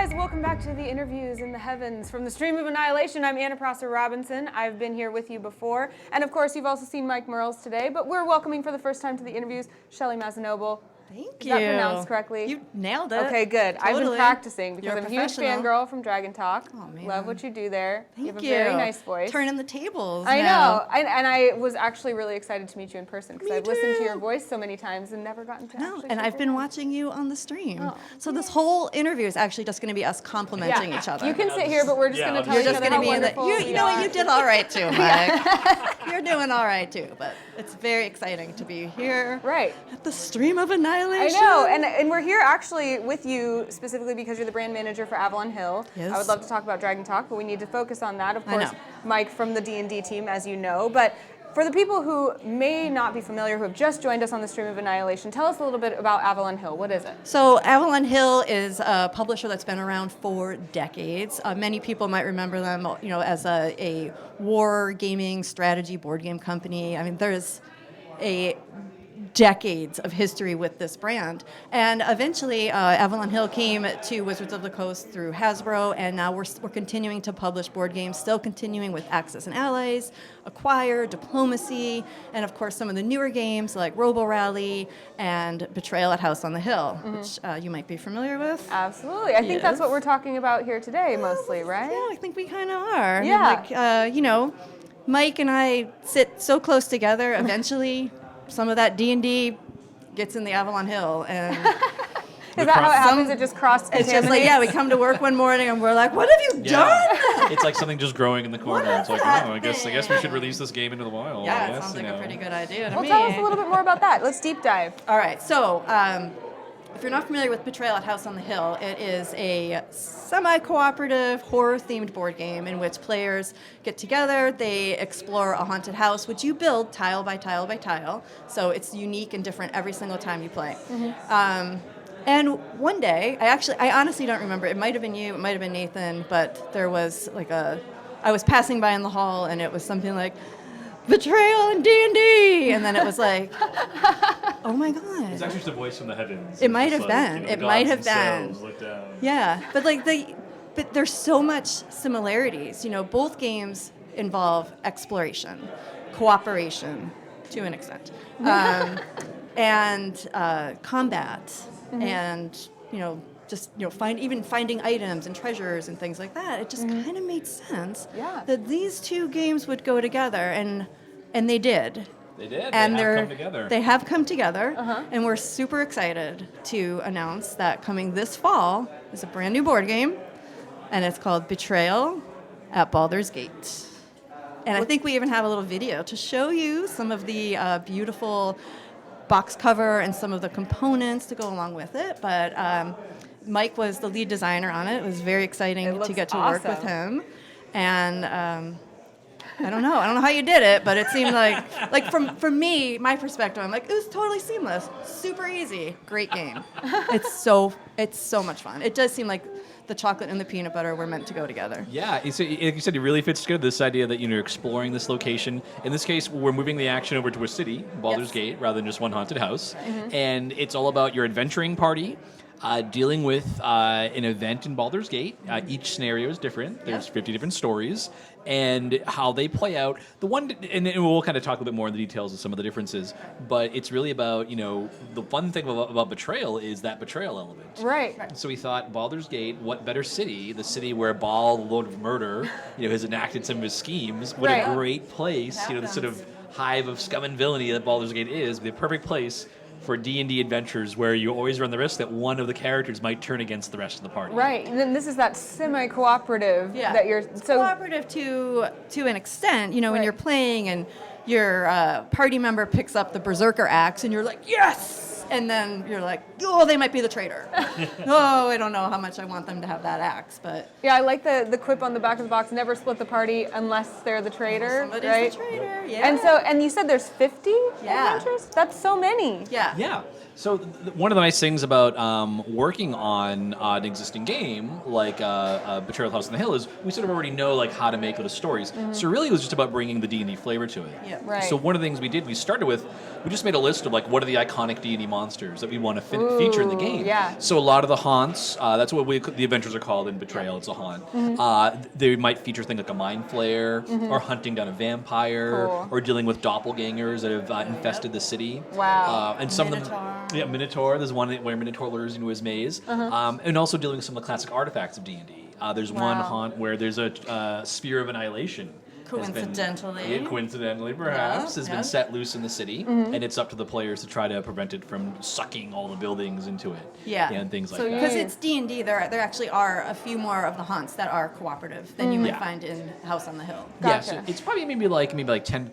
guys, welcome back to the interviews in the heavens. From the Stream of Annihilation, I'm Anna Prosser Robinson. I've been here with you before. And of course, you've also seen Mike Mearls today, but we're welcoming for the first time to the interviews Shelly Mazzanoble. Thank you. Is that pronounced correctly? You nailed it. Okay, good. Totally. I've been practicing because You're I'm a huge fangirl from Dragon Talk. Oh, man. Love what you do there. Thank you have a very nice voice. Turning the tables. I now. know. And I was actually really excited to meet you in person because Me I've listened to too. your voice so many times and never gotten to actually And shake I've your been hand. watching you on the stream. Oh, so this whole interview is actually just going to be us complimenting each other. You can sit here, but we're just going to tell You're each just other going to how be in the. wonderful You know what? are. You did all right too, Mike. You're doing all right too. But it's very exciting to be here. Right. At the Stream of Annihilation. I know, and we're here actually with you specifically because you're the brand manager for Avalon Hill. Yes. I would love to talk about Dragon Talk, but we need to focus on that. Of course, know. Mike from the D&D team, as you know. But for the people who may not be familiar, who have just joined us on the Stream of Annihilation, tell us a little bit about Avalon Hill. What is it? So Avalon Hill is a publisher that's been around for decades. Many people might remember them, as a war gaming strategy board game company. I mean, there's a decades of history with this brand. And eventually, Avalon Hill came to Wizards of the Coast through Hasbro, and now we're continuing to publish board games, still continuing with Axis and Allies, Acquire, Diplomacy, and of course some of the newer games like Robo Rally and Betrayal at House on the Hill, which you might be familiar with. Absolutely. I think that's what we're talking about here today, mostly, right? Yeah, I think we kind of are. Yeah. I mean, Mike and I sit so close together, eventually some of that D&D gets in the Avalon Hill, and Is that how it happens? It just cross-contaminates? it's just like, we come to work one morning and we're like, what have you done? It's like something just growing in the corner. What It's like, is I guess happening? we should release this game into the wild. Yeah, I it guess, sounds like a pretty good idea to Well, me. tell us a little bit more about that. Let's deep dive. All right, so if you're not familiar with Betrayal at House on the Hill, it is a semi-cooperative, horror-themed board game in which players get together, they explore a haunted house, which you build tile by tile by tile, so it's unique and different every single time you play. And one day, I honestly don't remember, it might have been you, it might have been Nathan, but there was I was passing by in the hall and it was something like, Betrayal and D&D, and then it was like, oh my god. It's actually just a voice from the heavens. It might have been. It might have been. Look down. Yeah, but there's so much similarities. Both games involve exploration, cooperation, to an extent, and combat, and finding items and treasures and things like that. It just kind of made sense that these two games would go together, and they did. They did. And they have come together. They have come together, and we're super excited to announce that coming this fall is a brand new board game, and it's called Betrayal at Baldurs Gate. And I think we even have a little video to show you some of the beautiful box cover and some of the components to go along with it. But Mike was the lead designer on it. It was very exciting to get to work with him. And I don't know how you did it, but it seemed like from me, my perspective, I'm like, it was totally seamless, super easy, great game. It's so much fun. It does seem like the chocolate and the peanut butter were meant to go together. Yeah, like you said, it really fits together, this idea that you're exploring this location. In this case, we're moving the action over to a city, Baldur's Gate, rather than just one haunted house. And it's all about your adventuring party dealing with an event in Baldur's Gate. Each scenario is different. There's 50 different stories, and how they play out. And we'll kind of talk a little bit more in the details of some of the differences, but it's really about, the fun thing about Betrayal is that betrayal element. Right. So we thought, Baldur's Gate, what better city, the city where Baal, the Lord of Murder, has enacted some of his schemes. What a great place, the sort of hive of scum and villainy that Baldur's Gate is, the perfect place for D&D adventures where you always run the risk that one of the characters might turn against the rest of the party. Right, and then this is that semi-cooperative that you're... It's cooperative to an extent, when you're playing and your party member picks up the Berserker axe and you're like, yes! And then you're like, oh, they might be the traitor. Oh, I don't know how much I want them to have that axe, but... Yeah, I like the quip on the back of the box, never split the party unless they're the traitor, Somebody's right? the traitor, yeah. And you said there's 50 adventures? That's so many. Yeah. So one of the nice things about working on an existing game like Betrayal House on the Hill is we sort of already know how to make those stories. So really it was just about bringing the D&D flavor to it. Yeah. Right. So one of the things we did, we started with, we just made a list of what are the iconic D&D monsters that we want to feature in the game. Yeah. So a lot of the haunts, that's what the adventures are called in Betrayal. It's a haunt. They might feature things like a mind flayer, or hunting down a vampire, Cool. or dealing with doppelgangers that have infested the city. Wow. And some Minotaur. of them, Minotaur. There's one where Minotaur lures into his maze, and also dealing with some of the classic artifacts of D&D. There's one haunt where there's a sphere of annihilation. Coincidentally, perhaps, has been set loose in the city, and it's up to the players to try to prevent it from sucking all the buildings into it. Yeah. And things like So that. Because it's D&D, there actually are a few more of the haunts that are cooperative than you might Yeah. find in House on the Hill. Yeah, so Gotcha. it's probably maybe 10,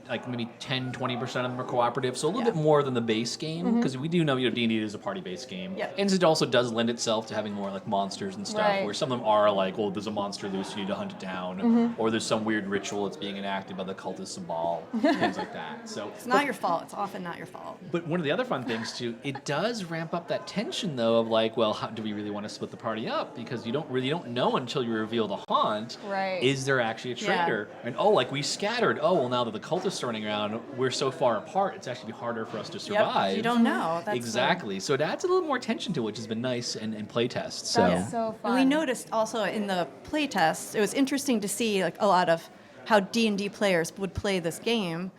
20% of them are cooperative, so a little bit more than the base game, because we do know D&D is a party-based game, Yeah. and it also does lend itself to having more like monsters and stuff, Right. where some of them are like, well, there's a monster loose, you need to hunt it down, or there's some weird ritual that's being enacted by the cultists of Baal, things like that. So It's not your fault. It's often not your fault. But one of the other fun things too, it does ramp up that tension though of like, well, how do we really want to split the party up? Because you don't know until you reveal the haunt. Right. Is there actually a traitor? And like we scattered. Oh well, now that the cultists are running around, we're so far apart. It's actually harder for us to survive. You don't know. That's exactly. So it adds a little more tension to it, which has been nice and play tests. So That's so fun. And we noticed also in the play tests, it was interesting to see like a lot of how D&D players would play this game,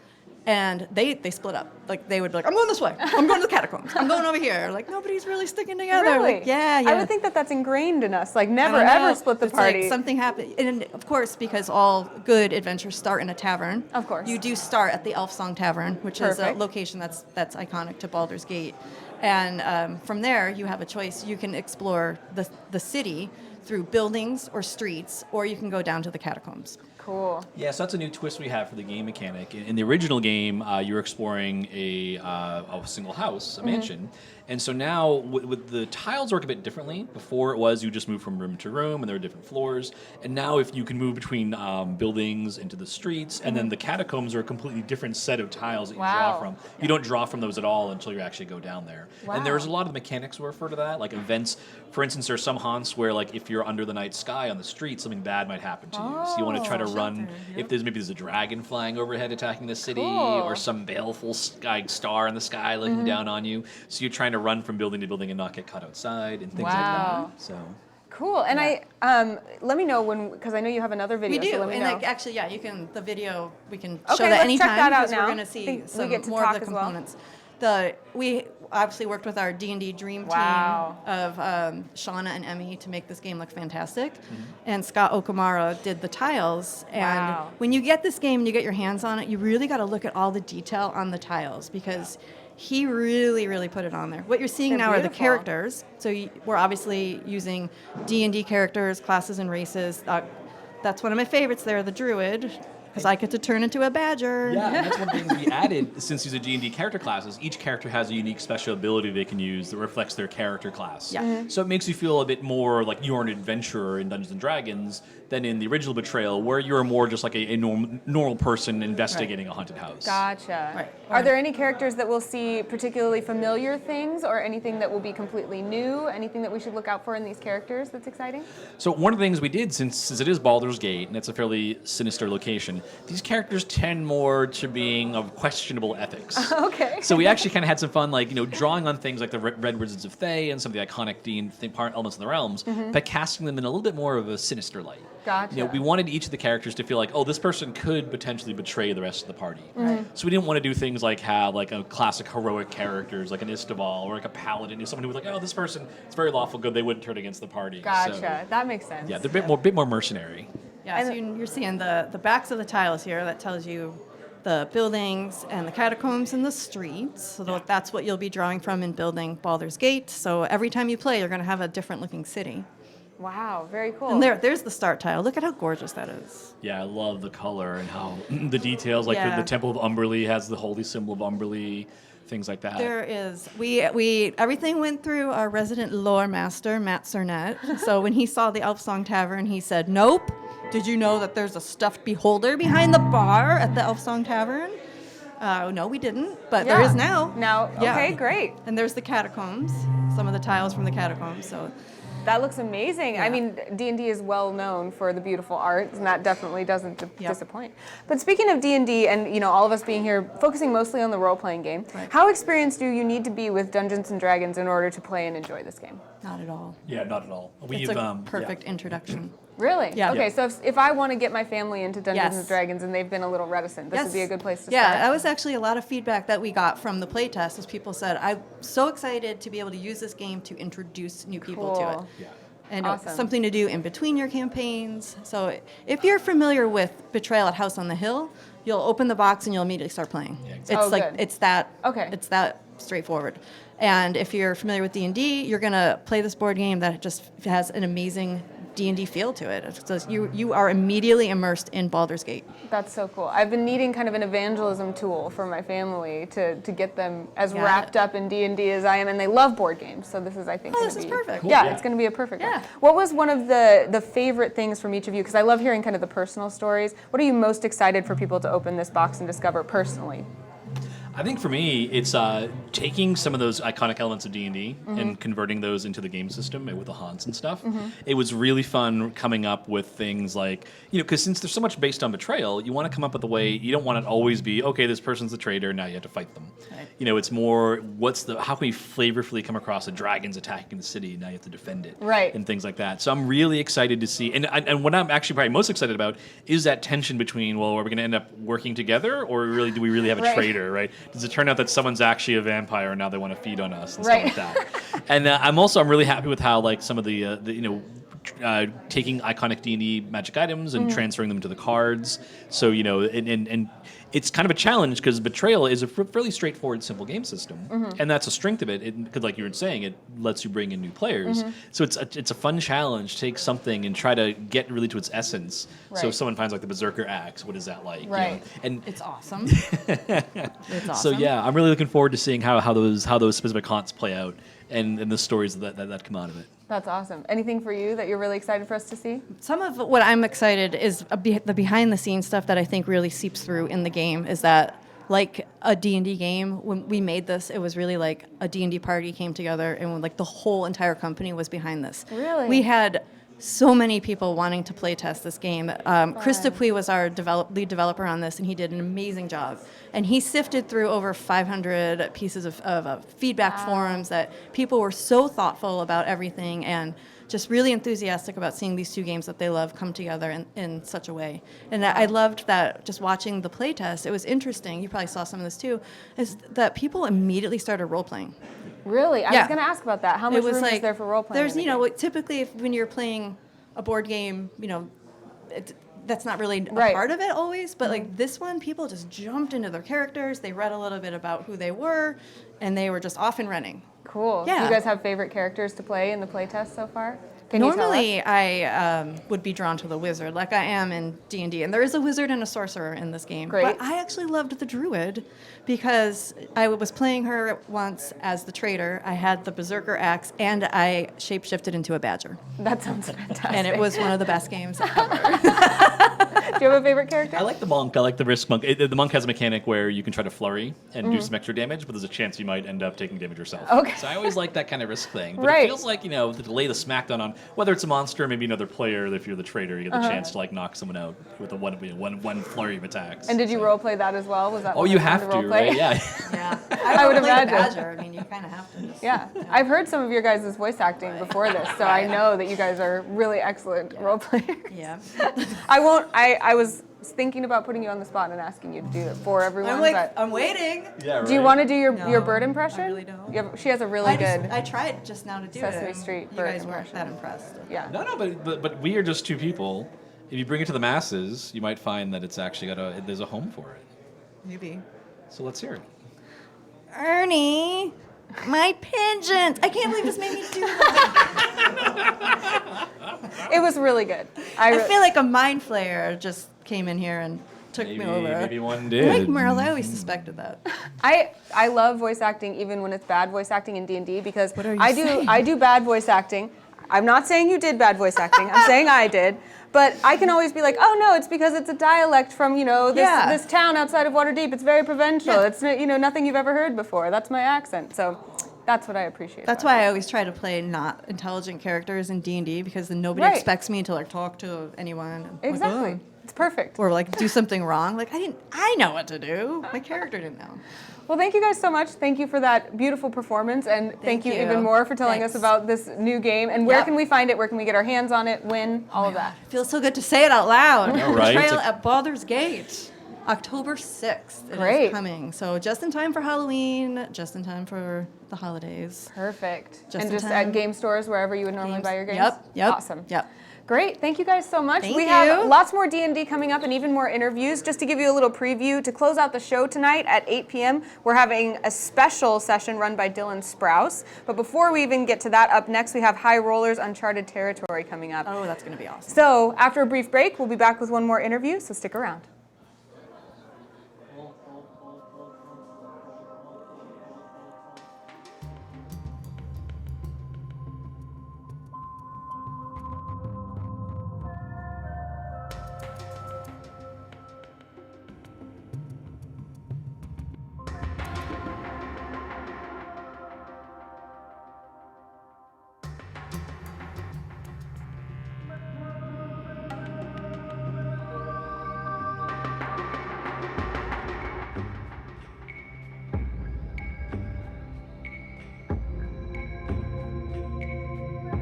and they split up. Like they would be like, I'm going this way. I'm going to the catacombs. I'm going over here. Like nobody's really sticking together. Really? Like, yeah. I would think that that's ingrained in us. Like I never don't know. ever split the It's party. Like something happened, and of course, because all good adventures start in a tavern. Of course. You do start at the Elf Song Tavern, which is a Perfect. location that's iconic to Baldur's Gate, and from there you have a choice. You can explore the city through buildings or streets, or you can go down to the catacombs. Cool. Yeah, so that's a new twist we have for the game mechanic. In the original game, you're exploring a single house, a mansion. And so now, with the tiles work a bit differently. Before it was you just move from room to room, and there are different floors. And now, if you can move between buildings into the streets, and then the catacombs are a completely different set of tiles that you draw Wow. from. You don't draw from those at all until you actually go down there. Wow. And there's a lot of the mechanics we refer to that, like events. For instance, there are some haunts where, like, if you're under the night sky on the street, something bad might happen to you. So you want to try to run. If there's a dragon flying overhead attacking the city, Cool. or some baleful star in the sky looking down on you. So you're trying to run from building to building and not get caught outside and things Wow. like that. So Cool. And let me know because I know you have another video. We do, So let me and know. like actually, yeah, you can the video we can Okay, show that let's anytime check that out because now. we're going to I see think we some get to more talk of the as well. components. We obviously worked with our D&D dream team Wow. of Shauna and Emmy to make this game look fantastic, and Scott Okamara did the tiles. And Wow. when you get this game and you get your hands on it, you really got to look at all the detail on the tiles because he really, really put it on there. What you're seeing They're now are the beautiful. characters. So we're obviously using D&D characters, classes, and races. That's one of my favorites there, the druid, because I get to turn into a badger. yeah, and that's one of the things we added since these are D&D character classes. Each character has a unique special ability they can use that reflects their character class. Yeah. So it makes you feel a bit more like you're an adventurer in Dungeons and Dragons than in the original Betrayal, where you're more just like a normal person investigating a haunted house. Gotcha. Right. Are there any characters that we'll see particularly familiar things, or anything that will be completely new? Anything that we should look out for in these characters that's exciting? So one of the things we did, since it is Baldur's Gate, and it's a fairly sinister location, these characters tend more to being of questionable ethics. Okay. So we actually kind of had some fun, like, drawing on things like the Red Wizards of Thay and some of the iconic D&D elements of the realms, but casting them in a little bit more of a sinister light. Gotcha. We wanted each of the characters to feel like, oh, this person could potentially betray the rest of the party. So we didn't want to do things like have like a classic heroic characters like an Istval or like a paladin, someone who was like, oh, this person is very lawful good, they wouldn't turn against the party. Gotcha. So, That makes sense. yeah, they're a bit more mercenary. Yeah, so you're seeing the backs of the tiles here. That tells you the buildings and the catacombs and the streets. So that's what you'll be drawing from in building Baldur's Gate. So every time you play, you're going to have a different looking city. Wow. Very cool. And there's the start tile. Look at how gorgeous that is. Yeah, I love the color and how the details, like Yeah. the Temple of Umberlee has the holy symbol of Umberlee, things like that. There is. We everything went through our resident lore master, Matt Cernett. So when he saw the Elf Song Tavern, he said, nope. Did you know that there's a stuffed beholder behind the bar at the Elf Song Tavern? No, we didn't, but there is now. Now, Yeah. okay, great. And there's the catacombs, some of the tiles from the catacombs. So That looks amazing. Yeah. I mean, D&D is well known for the beautiful art, and that definitely doesn't disappoint. But speaking of D&D, and all of us being here, focusing mostly on the role-playing game, how experienced do you need to be with Dungeons and Dragons in order to play and enjoy this game? Not at all. Yeah, not at all. It's a perfect introduction. Really? Yeah. Okay, so if I want to get my family into Dungeons Yes. and Dragons and they've been a little reticent, this would be a good place to start. Yeah, that was actually a lot of feedback that we got from the playtest, as people said, I'm so excited to be able to use this game to introduce new people to it. Cool. Yeah. And Awesome. something to do in between your campaigns. So if you're familiar with Betrayal at House on the Hill, you'll open the box and you'll immediately start playing. Yeah, It's exactly. like good. it's that straightforward. And if you're familiar with D&D, you're going to play this board game that just has an amazing D&D feel to it. So you are immediately immersed in Baldur's Gate. That's so cool. I've been needing kind of an evangelism tool for my family to get them as Got wrapped it. up in D&D as I am, and they love board games. So this is, I think, Oh, gonna this is be- perfect. Yeah, Cool. it's going to be a perfect Yeah. one. What was one of the favorite things from each of you? Because I love hearing kind of the personal stories. What are you most excited for people to open this box and discover personally? I think for me, it's taking some of those iconic elements of D&D and converting those into the game system with the haunts and stuff. It was really fun coming up with things like, because since there's so much based on betrayal, you want to come up with a way, you don't want it to always be, okay, this person's the traitor, now you have to fight them. Right. It's more, how can we flavorfully come across a dragon's attacking the city, now you have to defend it. Right. And things like that. So I'm really excited to see, and what I'm actually probably most excited about is that tension between, well, are we going to end up working together, or do we really have a Right. traitor, right? Does it turn out that someone's actually a vampire and now they want to feed on us and Right. stuff like that? And I'm really happy with how some of the taking iconic D&D magic items and transferring them to the cards. So and it's kind of a challenge because Betrayal is a fairly straightforward, simple game system, and that's a strength of it. Because, like you were saying, it lets you bring in new players. So it's a fun challenge. Take something and try to get really to its essence. So if Right. someone finds the Berserker axe, what is that like? Right. And It's awesome. It's awesome. so yeah, I'm really looking forward to seeing how those specific haunts play out and the stories that come out of it. That's awesome. Anything for you that you're really excited for us to see? Some of what I'm excited is the behind-the-scenes stuff that I think really seeps through in the game is that, like a D&D game, when we made this, it was really like a D&D party came together and like the whole entire company was behind this. Really? We had so many people wanting to play test this game. Chris Dupuis was our lead developer on this, and he did an amazing job. And he sifted through over 500 pieces of feedback forums that people were so thoughtful about everything and just really enthusiastic about seeing these two games that they love come together in such a way. And I loved that just watching the playtest, it was interesting, you probably saw some of this too, is that people immediately started role-playing. Really? I Yeah. was going to ask about that. How much room is there for role playing? There's, typically when you're playing a board game, that's not really a Right. part of it always, but like this one, people just jumped into their characters. They read a little bit about who they were, and they were just off and running. Cool. Yeah. Do you guys have favorite characters to play in the playtest so far? Can you tell us? Normally, I would be drawn to the wizard, like I am in D&D, and there is a wizard and a sorcerer in this game. Great. But I actually loved the druid because I was playing her once as the traitor. I had the berserker axe, and I shapeshifted into a badger, That sounds fantastic. and it was one of the best games ever. Do you have a favorite character? I like the monk. I like the risk monk. The monk has a mechanic where you can try to flurry and do some extra damage, but there's a chance you might end up taking damage yourself. Okay. So I always like that kind of risk thing. But Right. it feels like, to lay the smackdown on, whether it's a monster or maybe another player, if you're the traitor, you get the chance to knock someone out with a one flurry of attacks. And did you role play that as well? Was that? Oh, one you of the have to, role play? right? Yeah. Yeah, I would played a imagine. badger. I mean, you kind of have to. Just, Yeah, I've heard some of your guys' voice acting before this, so I know that you guys are really excellent role players. Yeah. I was thinking about putting you on the spot and asking you to do it for everyone, but I'm waiting. Yeah, right. do you want to do your No, bird impression? I really don't. She has a really good. I tried just now to do Sesame it. Street You bird guys weren't impression. that impressed. Yeah. No, but we are just two people. If you bring it to the masses, you might find that it's actually there's a home for it. Maybe. So let's hear it. Ernie, my pigeons. I can't believe this made me do that. It was really good. I feel like a mind flayer just came in here and took me over. Maybe one did. Like Mearls, I always suspected that. I love voice acting even when it's bad voice acting in D&D because What are you I saying? do bad voice acting. I'm not saying you did bad voice acting. I'm saying I did. But I can always be like, oh no, it's because it's a dialect from Yeah. this town outside of Waterdeep. It's very provincial. Yeah. It's nothing you've ever heard before. That's my accent. So That's what I appreciate. That's why I always try to play not intelligent characters in D&D, because then nobody expects me to like talk to anyone. Exactly. Like, oh. It's perfect. Or like do something wrong. Like I know what to do. My character didn't know. Well, thank you guys so much. Thank you for that beautiful performance, and thank you even more for telling us about this new game. And where can we find it? Where can we get our hands on it? When? All of that. It feels so good to say it out loud. Know, right? Betrayal at Baldurs Gate, October 6th. It is coming. So just in time for Halloween, just in time for the holidays. Perfect. Just and just at game stores, wherever you would normally buy your games? Yep. Awesome. Yep. Great. Thank you guys so much. Thank we you. have lots more D&D coming up and even more interviews. Just to give you a little preview, to close out the show tonight at 8 p.m., we're having a special session run by Dylan Sprouse. But before we even get to that, up next we have High Rollers Uncharted Territory coming up. Oh, that's going to be awesome. So after a brief break, we'll be back with one more interview, so stick around.